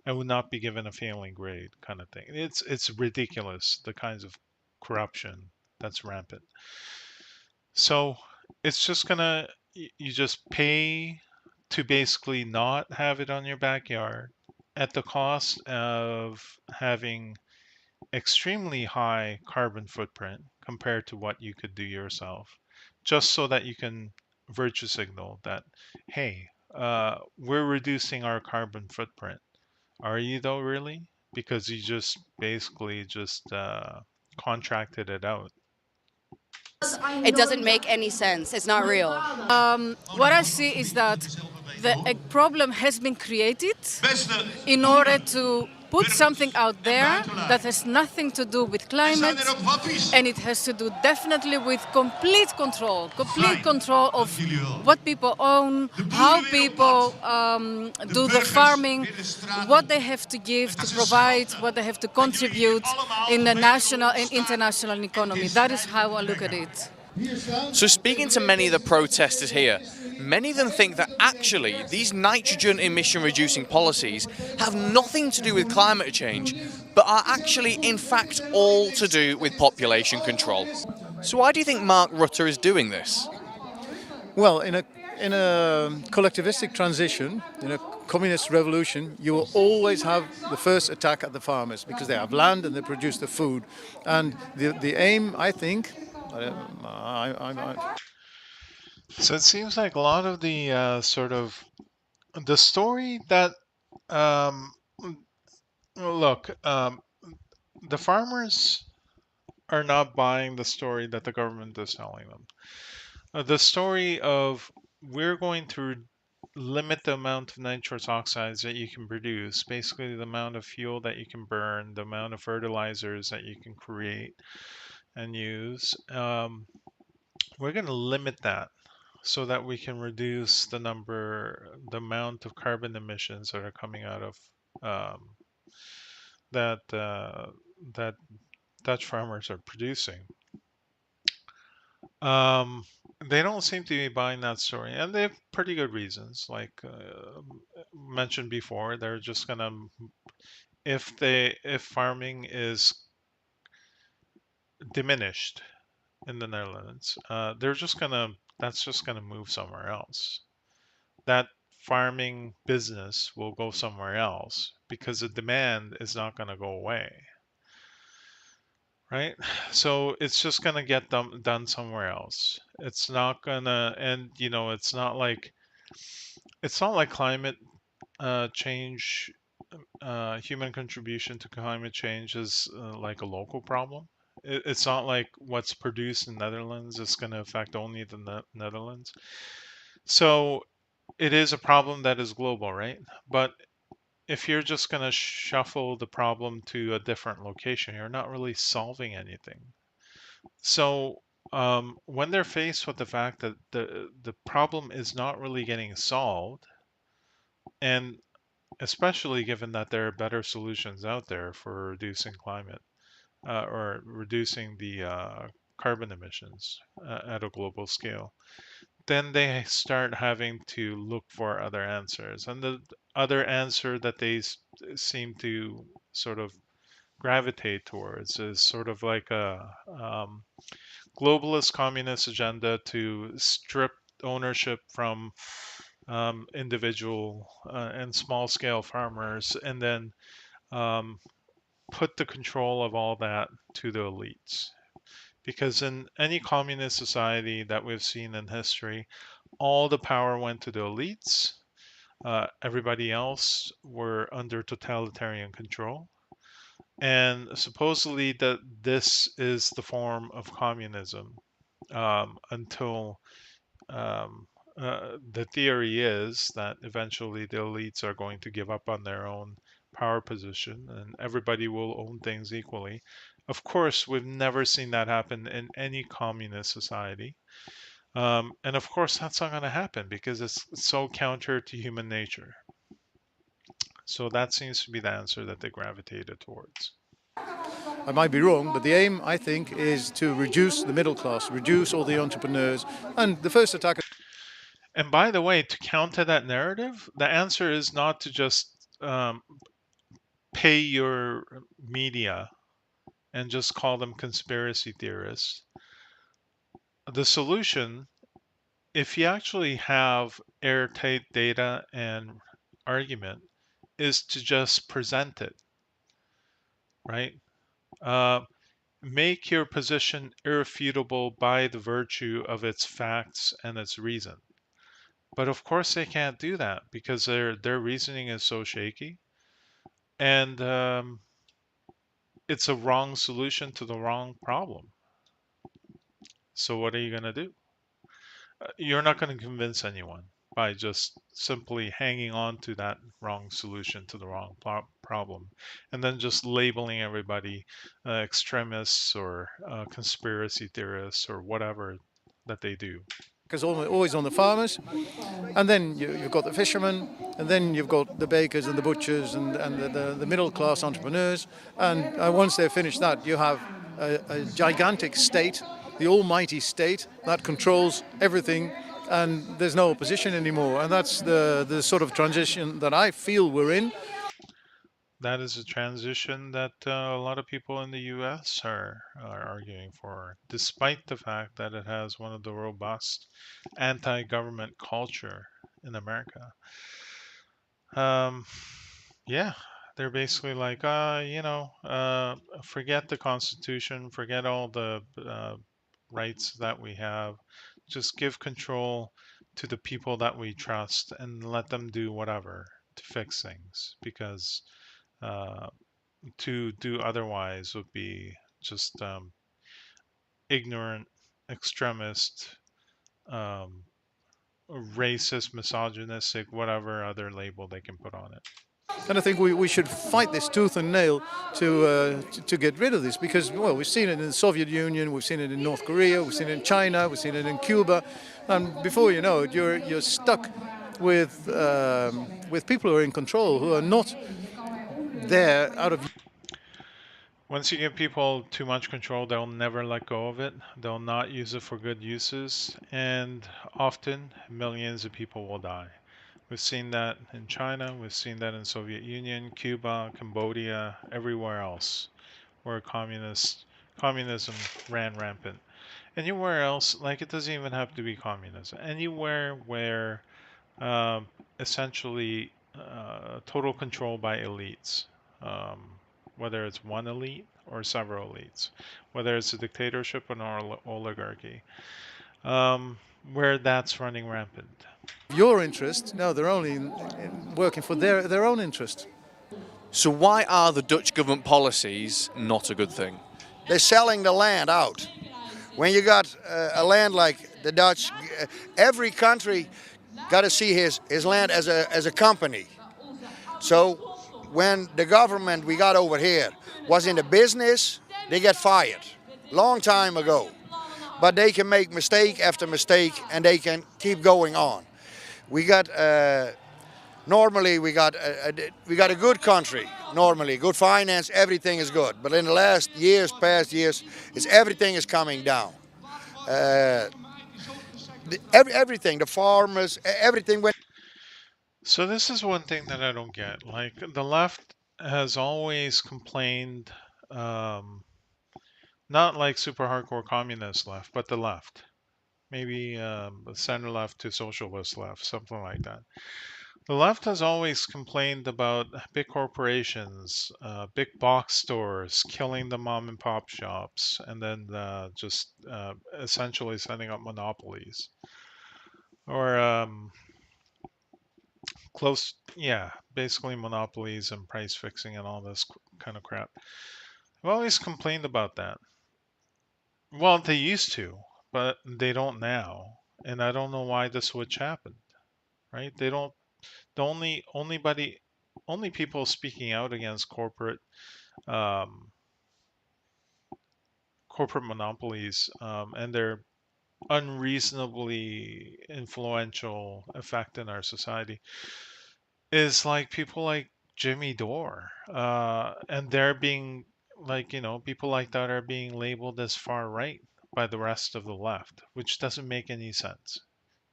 I would not be given a failing grade, kind of thing. It's ridiculous the kinds of corruption that's rampant. So it's just gonna, you just pay to basically not have it on your backyard at the cost of having extremely high carbon footprint compared to what you could do yourself, just so that you can virtue signal that, hey, we're reducing our carbon footprint. Are you though, really? Because you just basically just contracted it out. It doesn't make any sense. It's not real. What I see is that a problem has been created in order to put something out there that has nothing to do with climate, and it has to do definitely with complete control of what people own, how people do the farming, what they have to give to provide, what they have to contribute in the national and international economy. That is how I look at it. So speaking to many of the protesters here, many of them think that actually these nitrogen emission reducing policies have nothing to do with climate change, but are actually in fact all to do with population control. So why do you think Mark Rutte is doing this? Well, in a collectivistic transition, in a communist revolution, you will always have the first attack at the farmers because they have land and they produce the food. And the aim, I think, So it seems like a lot of the sort of the story that look, the farmers are not buying the story that the government is telling them. The story of we're going to limit the amount of nitrous oxides that you can produce, basically the amount of fuel that you can burn, the amount of fertilizers that you can create and use. We're going to limit that so that we can reduce the amount of carbon emissions that are coming out of that Dutch farmers are producing. They don't seem to be buying that story, and they have pretty good reasons. Like mentioned before, they're just gonna if farming is diminished in the Netherlands, that's just gonna move somewhere else. That farming business will go somewhere else because the demand is not gonna go away. Right? So it's just gonna get done somewhere else. It's not gonna, and it's not like climate change, human contribution to climate change is like a local problem. It's not like what's produced in Netherlands is going to affect only the Netherlands. So it is a problem that is global, right? But if you're just going to shuffle the problem to a different location, you're not really solving anything. So when they're faced with the fact that the problem is not really getting solved, and especially given that there are better solutions out there for reducing climate or reducing the carbon emissions at a global scale, then they start having to look for other answers. And the other answer that they seem to sort of gravitate towards is sort of like a globalist communist agenda to strip ownership from individual and small scale farmers, and then um, put the control of all that to the elites. Because in any communist society that we've seen in history, all the power went to the elites. Everybody else were under totalitarian control. And supposedly that this is the form of communism until the theory is that eventually the elites are going to give up on their own power position and everybody will own things equally. Of course, we've never seen that happen in any communist society. And of course, that's not going to happen because it's so counter to human nature. So that seems to be the answer that they gravitated towards. I might be wrong, but the aim, I think, is to reduce the middle class, reduce all the entrepreneurs. And the first attack. And by the way, to counter that narrative, the answer is not to just pay your media and just call them conspiracy theorists. The solution, if you actually have airtight data and argument, is to just present it, right? Make your position irrefutable by the virtue of its facts and its reason. But of course, they can't do that because their reasoning is so shaky, and it's a wrong solution to the wrong problem. So what are you going to do? You're not going to convince anyone by just simply hanging on to that wrong solution to the wrong problem and then just labeling everybody extremists or conspiracy theorists or whatever that they do. Because always on the farmers, and then you've got the fishermen, and then you've got the bakers and the butchers and the middle class entrepreneurs, and once they've finished that, you have a gigantic state, the almighty state that controls everything, and there's no opposition anymore, and that's the sort of transition that I feel we're in. That is a transition that a lot of people in the US are arguing for, despite the fact that it has one of the robust anti-government culture in America. Yeah, they're basically like, forget the Constitution, forget all the rights that we have, just give control to the people that we trust and let them do whatever to fix things, because to do otherwise would be just ignorant, extremist, um, racist, misogynistic, whatever other label they can put on it. And I think we should fight this tooth and nail to get rid of this, because, well, we've seen it in the Soviet Union, we've seen it in North Korea, we've seen it in China, we've seen it in Cuba, and before you know it, you're stuck with people who are in control, who are not there out of. Once you give people too much control, they'll never let go of it. They'll not use it for good uses, and often millions of people will die. We've seen that in China, we've seen that in Soviet Union, Cuba, Cambodia, everywhere else where communism ran rampant. Anywhere else, like, it doesn't even have to be communism. Anywhere where essentially total control by elites, whether it's one elite or several elites, whether it's a dictatorship or an oligarchy, where that's running rampant. Your interest? No, they're only working for their own interest. So why are the Dutch government policies not a good thing? They're selling the land out. When you got a land like the Dutch, every country got to see his land as a company. So when the government we got over here was in the business, they get fired long time ago. But they can make mistake after mistake and they can keep going on. We got normally we got a good country. Normally, good finance, everything is good. But in the past years, everything is coming down. Everything, the farmers, everything went. So this is one thing that I don't get. Like the left has always complained, not like super hardcore communist left, but the left. Maybe center left to socialist left, something like that. The left has always complained about big corporations, big box stores killing the mom and pop shops, and then just essentially setting up monopolies. Or yeah, basically monopolies and price fixing and all this kind of crap. I've always complained about that. Well, they used to, but they don't now. And I don't know why the switch happened, right? They don't, the only people speaking out against um, corporate monopolies and their unreasonably influential effect in our society is like people like Jimmy Dore, and they're being like, people like that are being labeled as far right by the rest of the left, which doesn't make any sense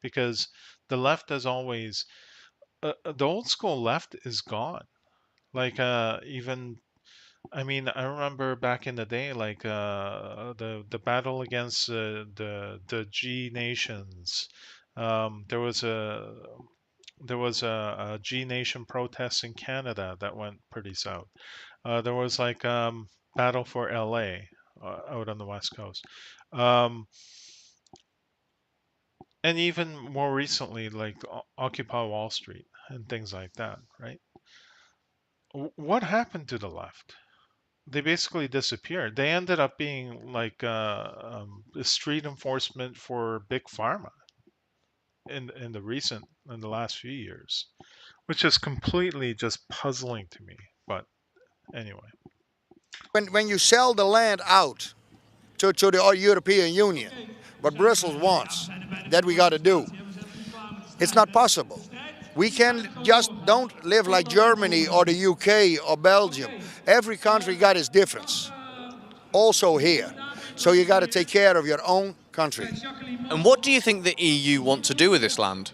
because the left has always, the old school left is gone. Like, even, I mean, I remember back in the day, like the battle against the G nations. There was a G Nation protest in Canada that went pretty south. There was like battle for LA out on the West Coast. Um, and even more recently, like Occupy Wall Street and things like that, right? What happened to the left? They basically disappeared. They ended up being like street enforcement for big pharma in the last few years, which is completely just puzzling to me. But anyway. When you sell the land out to the European Union, what Brussels wants, that we got to do, it's not possible. We can just don't live like Germany or the UK or Belgium. Every country got its difference. Also here. So you got to take care of your own country. And what do you think the EU want to do with this land?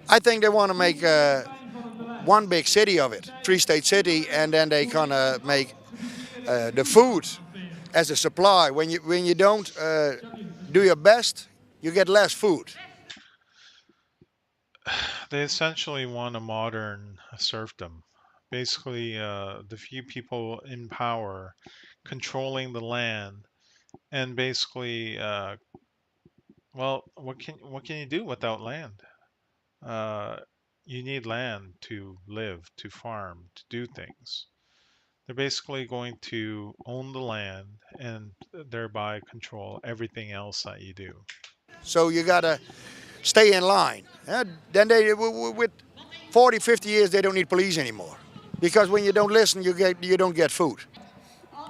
I think they want to make one big city of it, three-state city, and then they gonna make the food as a supply. When you don't do your best, you get less food. They essentially want a modern serfdom. Basically, the few people in power controlling the land, and basically, well, what can you do without land? Uh, you need land to live, to farm, to do things. They're basically going to own the land and thereby control everything else that you do. So you gotta stay in line. Then with 40, 50 years, they don't need police anymore. Because when you don't listen, you don't get food.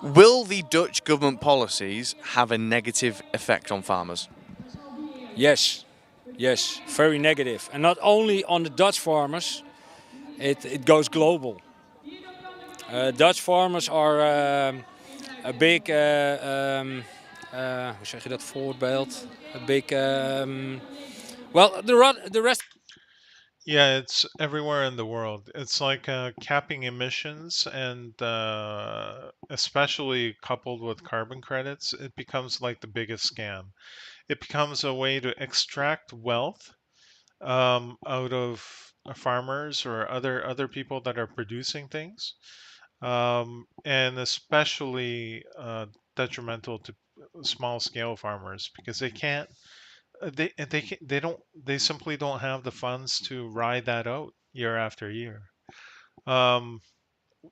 Will the Dutch government policies have a negative effect on farmers? Yes, very negative. And not only on the Dutch farmers, it goes global. Dutch farmers are a big, hoe zeg je dat voorbeeld? A big, well, the rest. Yeah, it's everywhere in the world. It's like capping emissions, and especially coupled with carbon credits, it becomes like the biggest scam. It becomes a way to extract wealth out of farmers or other people that are producing things, and especially detrimental to small scale farmers because they can't they simply don't have the funds to ride that out year after year. Um,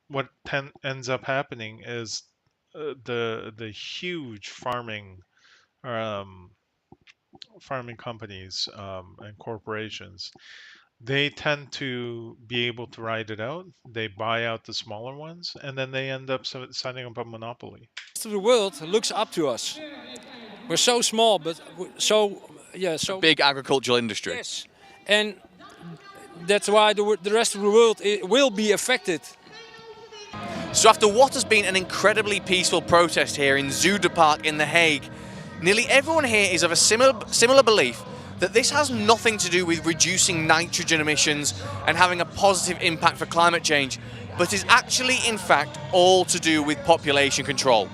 what ends up happening is the huge um, farming companies and corporations, they tend to be able to ride it out. They buy out the smaller ones, and then they end up setting up a monopoly. The rest of the world looks up to us. We're so small, but so big agricultural industry. Yes, and that's why the rest of the world will be affected. So after what has been an incredibly peaceful protest here in Zuiderpark in The Hague, nearly everyone here is of a similar belief that this has nothing to do with reducing nitrogen emissions and having a positive impact for climate change, but is actually in fact all to do with population control.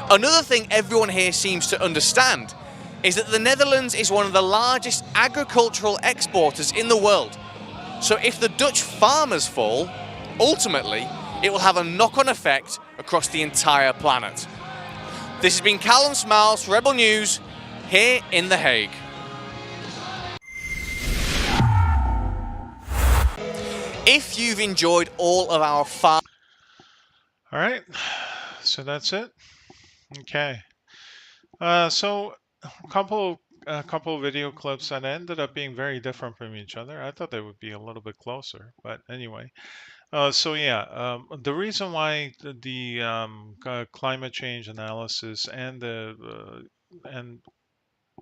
Another thing everyone here seems to understand is that the Netherlands is one of the largest agricultural exporters in the world. So if the Dutch farmers fall, ultimately, it will have a knock-on effect across the entire planet. This has been Callum Smiles for Rebel News, here in The Hague. If you've enjoyed all of our farm... All right, so that's it. Okay. So a couple video clips that ended up being very different from each other. I thought they would be a little bit closer, but anyway. So yeah, the reason why the climate change analysis and and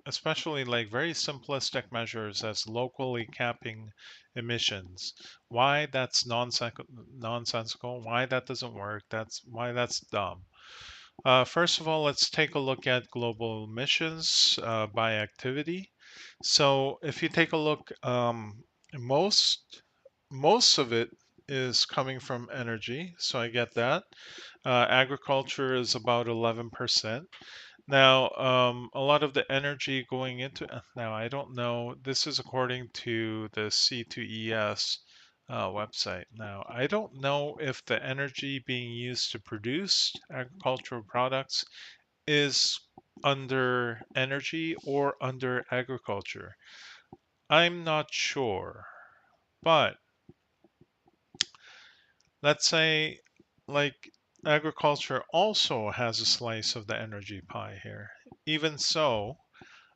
especially like very simplistic measures as locally capping emissions, why that's nonsensical, why that doesn't work, that's why that's dumb. First of all, let's take a look at global emissions by activity. So if you take a look, most most of it is coming from energy, so I get that. Agriculture is about 11%. Now, a lot of the energy going into now I don't know. This is according to the C2ES website. Now, I don't know if the energy being used to produce agricultural products is under energy or under agriculture. I'm not sure, but let's say like agriculture also has a slice of the energy pie here. Even so,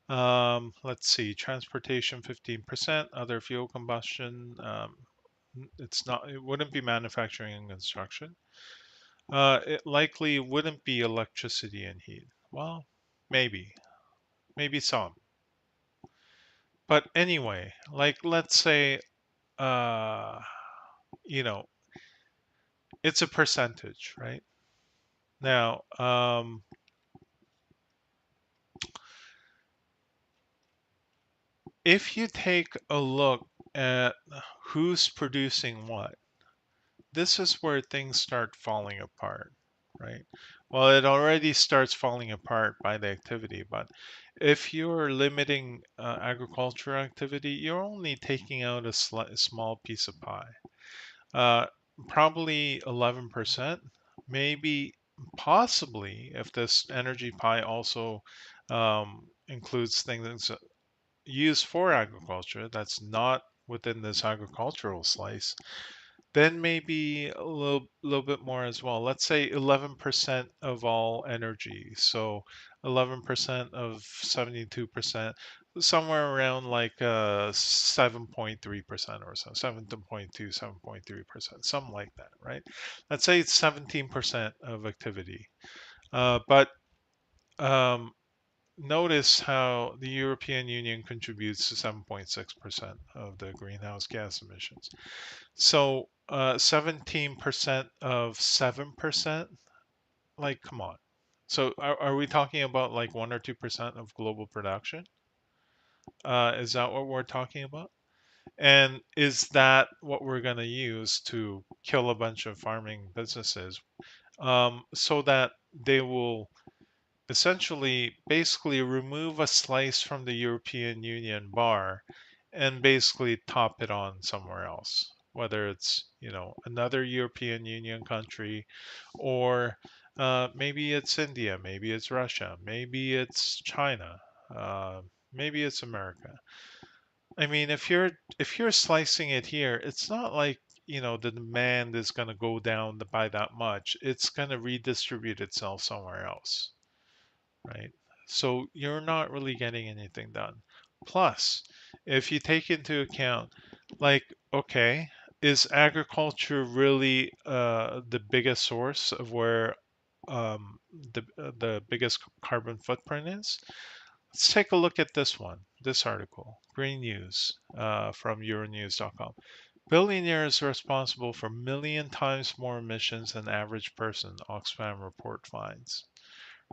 let's see, transportation 15%, other fuel combustion, it wouldn't be manufacturing and construction. It likely wouldn't be electricity and heat. Well, maybe some. But anyway, like let's say, uh, you know, it's a percentage, right? Now, if you take a look at who's producing what, this is where things start falling apart, right? Well, it already starts falling apart by the activity, but if you're limiting agriculture activity, you're only taking out a small piece of pie. Uh, Probably 11%, maybe, possibly, if this energy pie also includes things used for agriculture that's not within this agricultural slice, then maybe a little bit more as well. Let's say 11% of all energy. So 11% of 72%, somewhere around like 7.3% or so, 7.2, 7.3%, something like that, right? Let's say it's 17% of activity. But um, notice how the European Union contributes to 7.6% of the greenhouse gas emissions. So 17% of 7%, like, come on. So are we talking about like 1 or 2% of global production? Is that what we're talking about? And is that what we're going to use to kill a bunch of farming businesses so that they will essentially basically remove a slice from the European Union bar and basically top it on somewhere else, whether it's, another European Union country, or maybe it's India, maybe it's Russia, maybe it's China, Maybe it's America. I mean, if you're slicing it here, it's not like, the demand is going to go down by that much. It's going to redistribute itself somewhere else, right? So you're not really getting anything done. Plus, if you take into account, like, okay, is agriculture really the biggest source of where the biggest carbon footprint is? Let's take a look at this article, Green News from Euronews.com. Billionaires responsible for million times more emissions than average person, Oxfam report finds.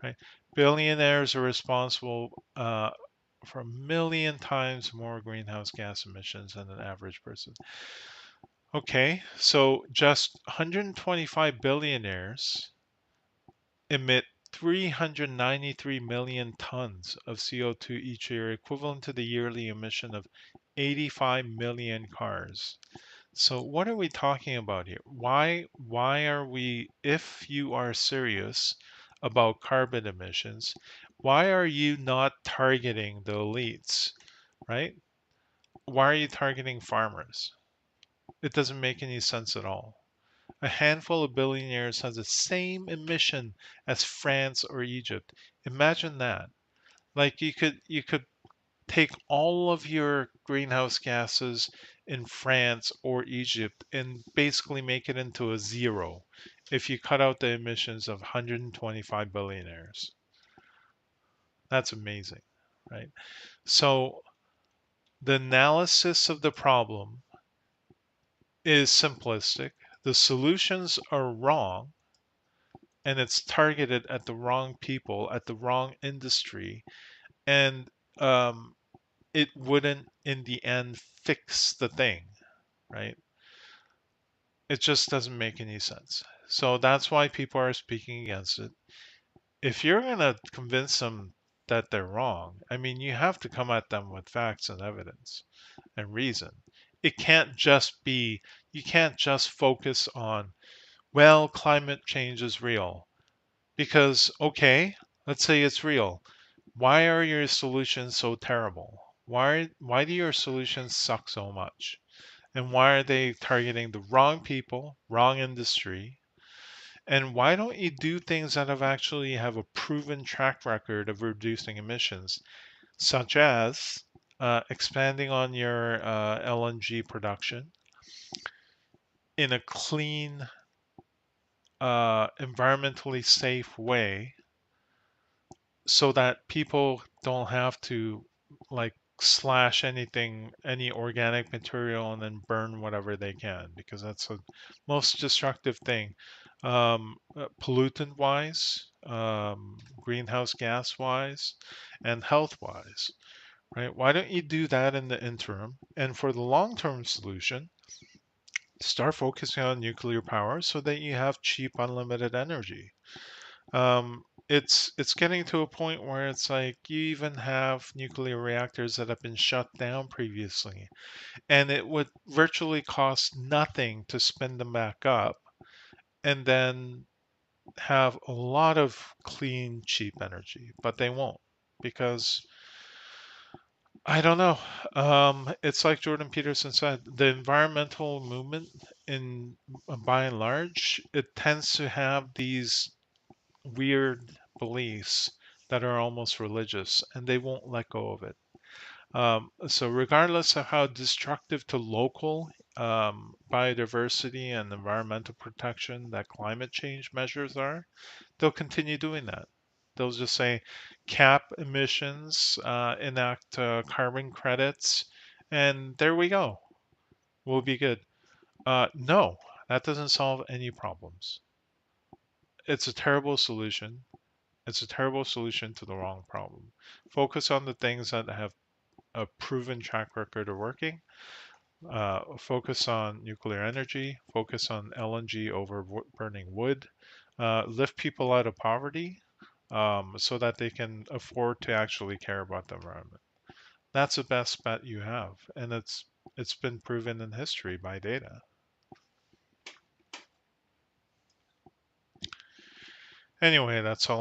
Right? Billionaires are responsible for a million times more greenhouse gas emissions than an average person. Okay, so just 125 billionaires emit 393 million tons of CO2 each year, equivalent to the yearly emission of 85 million cars. So what are we talking about here? Why are we, if you are serious about carbon emissions, why are you not targeting the elites, right? Why are you targeting farmers? It doesn't make any sense at all. A handful of billionaires has the same emission as France or Egypt. Imagine that. Like you could take all of your greenhouse gases in France or Egypt and basically make it into a zero if you cut out the emissions of 125 billionaires. That's amazing, right? So the analysis of the problem is simplistic. The solutions are wrong, and it's targeted at the wrong people, at the wrong industry, and it wouldn't, in the end, fix the thing, right? It just doesn't make any sense. So that's why people are speaking against it. If you're going to convince them that they're wrong, I mean, you have to come at them with facts and evidence and reason. It can't just be, you can't just focus on, well, climate change is real. Because, okay, let's say it's real. Why are your solutions so terrible? Why do your solutions suck so much? And why are they targeting the wrong people, wrong industry? And why don't you do things that have a proven track record of reducing emissions, such as expanding on your LNG production in a clean, environmentally safe way, so that people don't have to like slash anything, any organic material, and then burn whatever they can, because that's the most destructive thing, pollutant wise, greenhouse gas wise, and health wise, right? Why don't you do that in the interim? And for the long term solution, start focusing on nuclear power so that you have cheap, unlimited energy. It's getting to a point where it's like you even have nuclear reactors that have been shut down previously, and it would virtually cost nothing to spin them back up and then have a lot of clean, cheap energy. But they won't, because I don't know. It's like Jordan Peterson said, the environmental movement, in by and large, it tends to have these weird beliefs that are almost religious, and they won't let go of it. So, regardless of how destructive to local biodiversity and environmental protection that climate change measures are, they'll continue doing that. They'll just say cap emissions, enact carbon credits, and there we go. We'll be good. No, that doesn't solve any problems. It's a terrible solution. It's a terrible solution to the wrong problem. Focus on the things that have a proven track record of working. Focus on nuclear energy. Focus on LNG over burning wood. Lift people out of poverty so that they can afford to actually care about the environment. That's the best bet you have, and it's been proven in history by data. Anyway, that's all